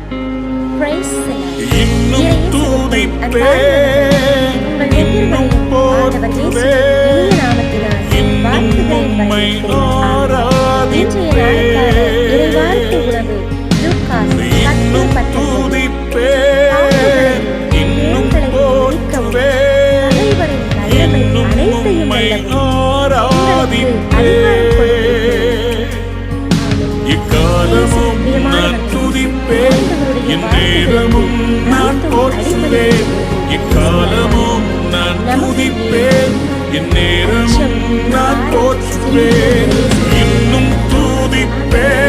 Praise the Lord. இன்னும் துதிப்பேன், இன்னும் போற்றுவேன், இன்னும் உம்மை ஆராதிப்பேன். இன்னும் துதிப்பேன், இன்னும் போற்றுவேன், இன்னும் உம்மை ஆராதிப்பேன். இக்காலமும் நான் துதிப்பேன், இந்நேரமும் நான் போற்றுவேன். இக்காலமும் நான் துதிப்பேன், இந்நேரமும் நான் போற்றுவேன். இன்னும் துதிப்பேன்,